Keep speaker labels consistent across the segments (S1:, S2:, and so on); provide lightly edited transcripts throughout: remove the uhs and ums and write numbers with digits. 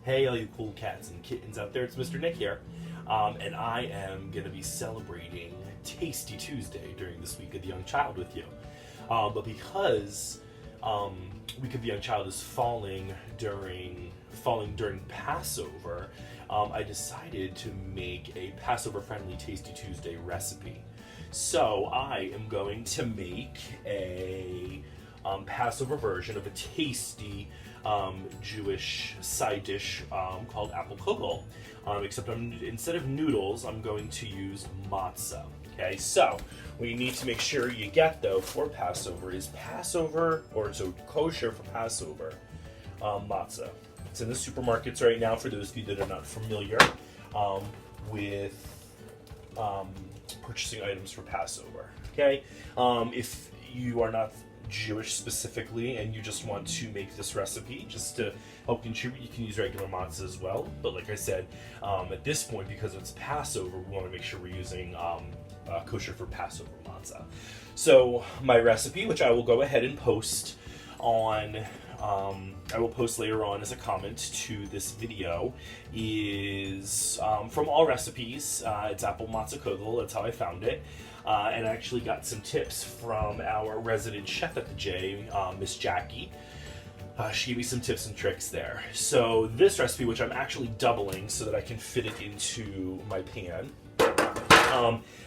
S1: Hey, all you cool cats and kittens out there, it's Mr. Nick here, and I am going to be celebrating Tasty Tuesday during this Week of the Young Child with you. But because Week of the Young Child is falling during Passover, I decided to make a Passover-friendly Tasty Tuesday recipe. So I am going to make a Passover version of a tasty Jewish side dish called apple kugel. Except instead of noodles, I'm going to use matzo. Okay, so what you need to make sure you get though for Passover is kosher for Passover matzo. It's in the supermarkets right now for those of you that are not familiar with purchasing items for Passover. Okay, if you are not Jewish specifically and you just want to make this recipe just to help contribute, you can use regular matzah as well. But like I said, at this point, because it's Passover, we want to make sure we're using kosher for Passover matzah. So my recipe, which I will go ahead and post on I will post later on as a comment to this video, is from All Recipes. It's apple matzo kugel. That's how I found it. And I actually got some tips from our resident chef at the J, Miss Jackie. She gave me some tips and tricks there. So this recipe, which I'm actually doubling so that I can fit it into my pan,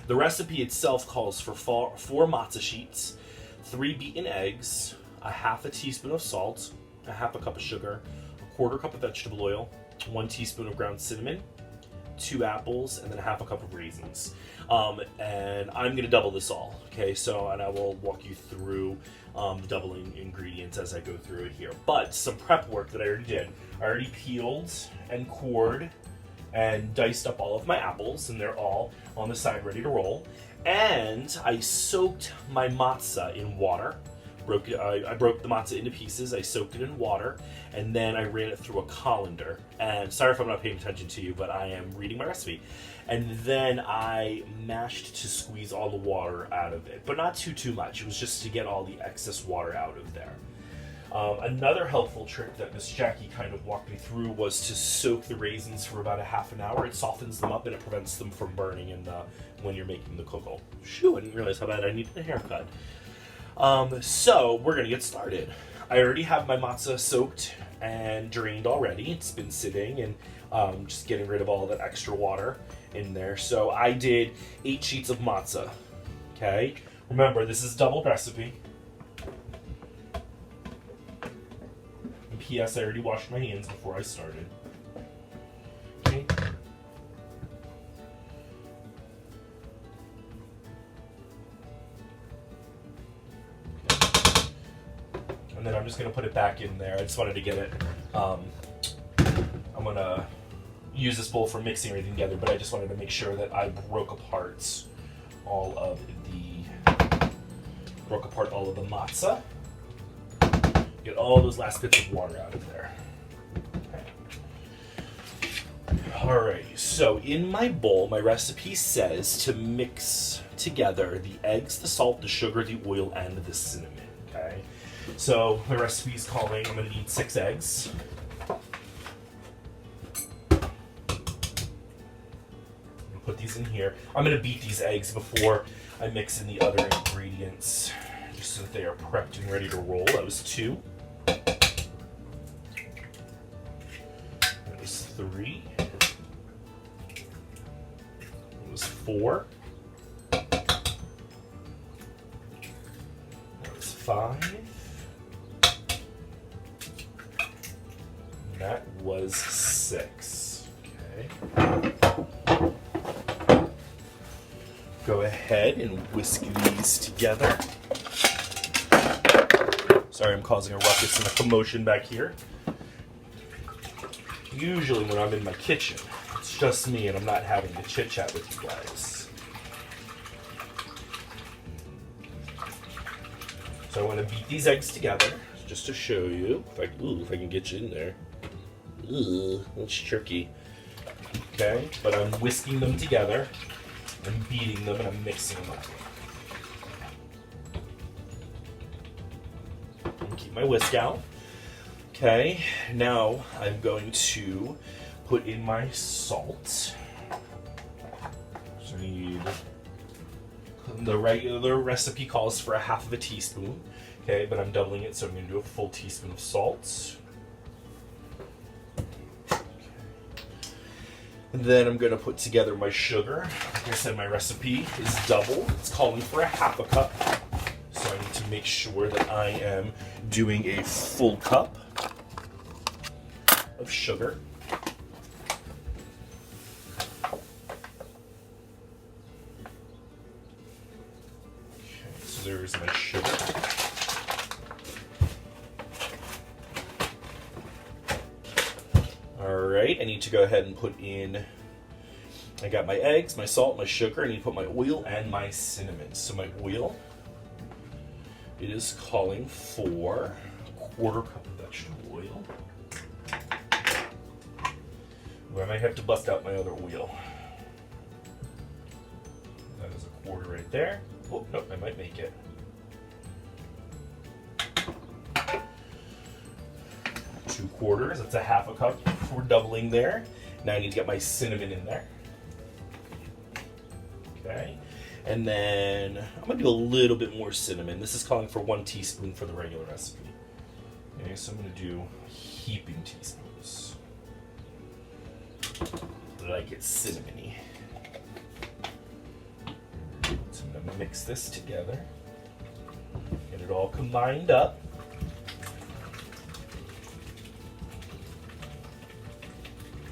S1: the recipe itself calls for four matzah sheets, 3 beaten eggs, a half a teaspoon of salt, a half a cup of sugar, a quarter cup of vegetable oil, 1 teaspoon of ground cinnamon, 2 apples, and then a half a cup of raisins. And I'm going to double this all, okay? So, and I will walk you through the doubling ingredients as I go through it here. But some prep work that I already did. I already peeled and cored and diced up all of my apples, and they're all on the side ready to roll. And I soaked my matzah in water. I broke the matzah into pieces, I soaked it in water, and then I ran it through a colander. And sorry if I'm not paying attention to you, but I am reading my recipe. And then I mashed to squeeze all the water out of it, but not too much. It was just to get all the excess water out of there. Another helpful trick that Miss Jackie kind of walked me through was to soak the raisins for about a half an hour. It softens them up and it prevents them from burning when you're making the kugel. Shoo, I didn't realize how bad I needed a haircut. So we're gonna get started. I already have my matzah soaked and drained already. It's been sitting and just getting rid of all that extra water in there. So I did 8 sheets of matzah. Okay, remember this is double recipe. And P.S. I already washed my hands before I started. Okay. And then I'm just going to put it back in there. I just wanted to get it, I'm going to use this bowl for mixing everything together, but I just wanted to make sure that I broke apart all of the matzah. Get all those last bits of water out of there. Okay. Alright, so in my bowl, my recipe says to mix together the eggs, the salt, the sugar, the oil, and the cinnamon. Okay. So my recipe is calling, I'm going to need 6 eggs. I'm going to put these in here. I'm going to beat these eggs before I mix in the other ingredients, just so that they are prepped and ready to roll. That was 2. That was 3. That was 4. That was 5. That was 6. Okay. Go ahead and whisk these together. Sorry, I'm causing a ruckus and a commotion back here. Usually when I'm in my kitchen, it's just me and I'm not having to chit-chat with you guys. So I want to beat these eggs together, just to show you. If I can get you in there. It's tricky. Okay, but I'm whisking them together. I'm beating them and I'm mixing them up. And keep my whisk out. Okay, now I'm going to put in my salt. So I need, the regular recipe calls for a half of a teaspoon. Okay, but I'm doubling it, so I'm going to do a full teaspoon of salt. Okay. And then I'm going to put together my sugar. Like I said, my recipe is double. It's calling for a half a cup. So I need to make sure that I am doing a full cup of sugar. Okay, so there's my sugar. Alright, I need to go ahead and put in, I got my eggs, my salt, my sugar. I need to put my oil and my cinnamon. So my oil, it is calling for a quarter cup of vegetable oil. I might have to bust out my other wheel. That is a quarter right there. Oh, nope, I might make it. 2/4, that's a half a cup for doubling there. Now I need to get my cinnamon in there. Okay, and then I'm gonna do a little bit more cinnamon. This is calling for 1 teaspoon for the regular recipe. Okay, so I'm gonna do heaping teaspoons. Like it's cinnamony. So I'm gonna mix this together. Get it all combined up.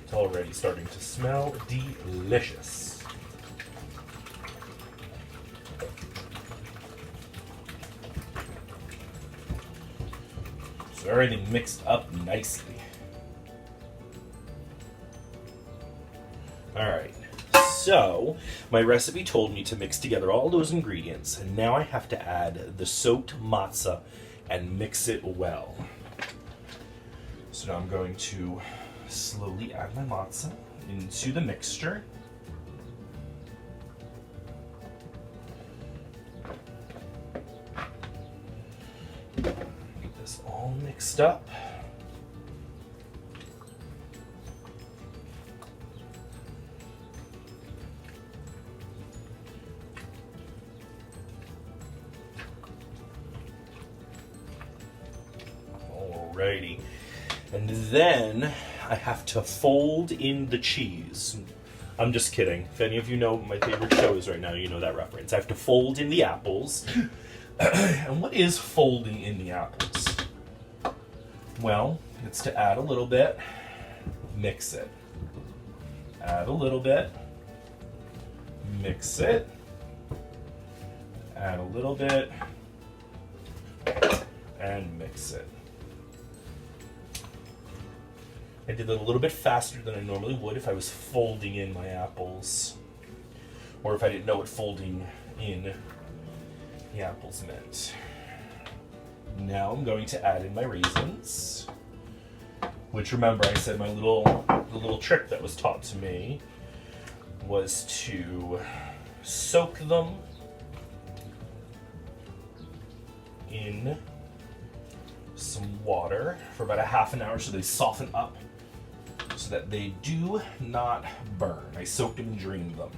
S1: It's already starting to smell delicious. So everything mixed up nicely. Alright, so my recipe told me to mix together all those ingredients, and now I have to add the soaked matzah and mix it well. So now I'm going to slowly add my matzah into the mixture. Get this all mixed up. Alrighty, and then I have to fold in the cheese. I'm just kidding. If any of you know what my favorite show is right now, you know that reference. I have to fold in the apples. And what is folding in the apples? Well, it's to add a little bit, mix it. Add a little bit, mix it. Add a little bit, and mix it. I did it a little bit faster than I normally would if I was folding in my apples, or if I didn't know what folding in the apples meant. Now I'm going to add in my raisins, which, remember, I said the little trick that was taught to me was to soak them in some water for about a half an hour so they soften up, so that they do not burn. I soaked them and drained them.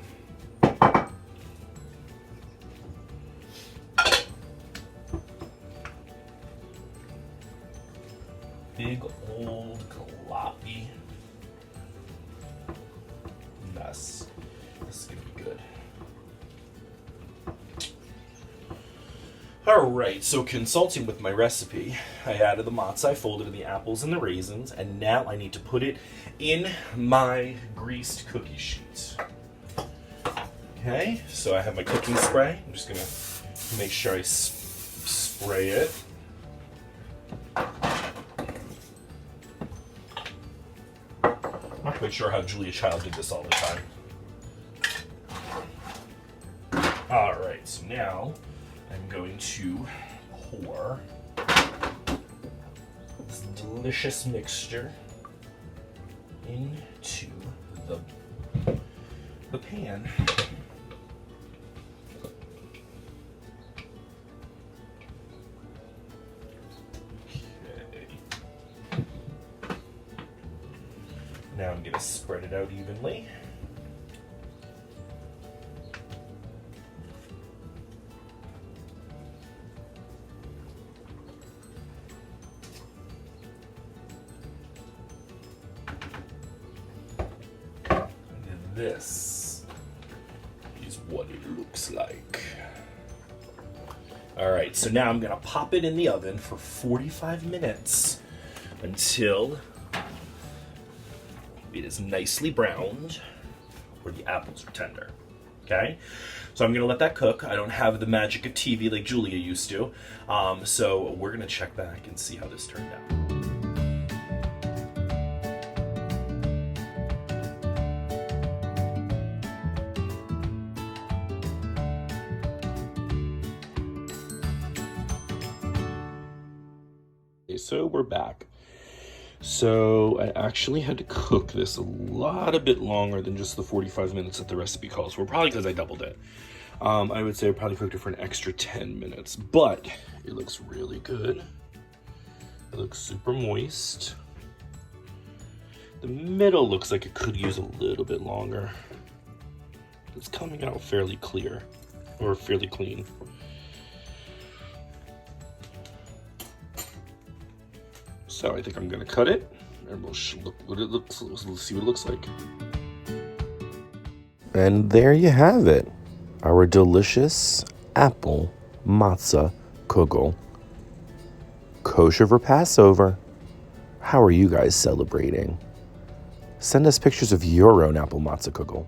S1: Big old gloppy mess. This is gonna be good. Alright, so consulting with my recipe, I added the matzah, I folded in the apples and the raisins, and now I need to put it in my greased cookie sheet. Okay, so I have my cooking spray. I'm just gonna make sure I spray it. I'm not quite sure how Julia Child did this all the time. Alright, so now I'm going to pour this delicious mixture into the pan. Okay. Now I'm going to spread it out evenly. This is what it looks like. All right, so now I'm gonna pop it in the oven for 45 minutes until it is nicely browned or the apples are tender, okay? So I'm gonna let that cook. I don't have the magic of TV like Julia used to. So we're gonna check back and see how this turned out. So we're back. So I actually had to cook this a bit longer than just the 45 minutes that the recipe calls for, probably because I doubled it. I would say I probably cooked it for an extra 10 minutes, but it looks really good. It looks super moist. The middle looks like it could use a little bit longer. It's coming out fairly clear, or fairly clean. So I think I'm gonna cut it, and we'll see what it looks like.
S2: And there you have it, our delicious apple matzah kugel. Kosher for Passover. How are you guys celebrating? Send us pictures of your own apple matzah kugel.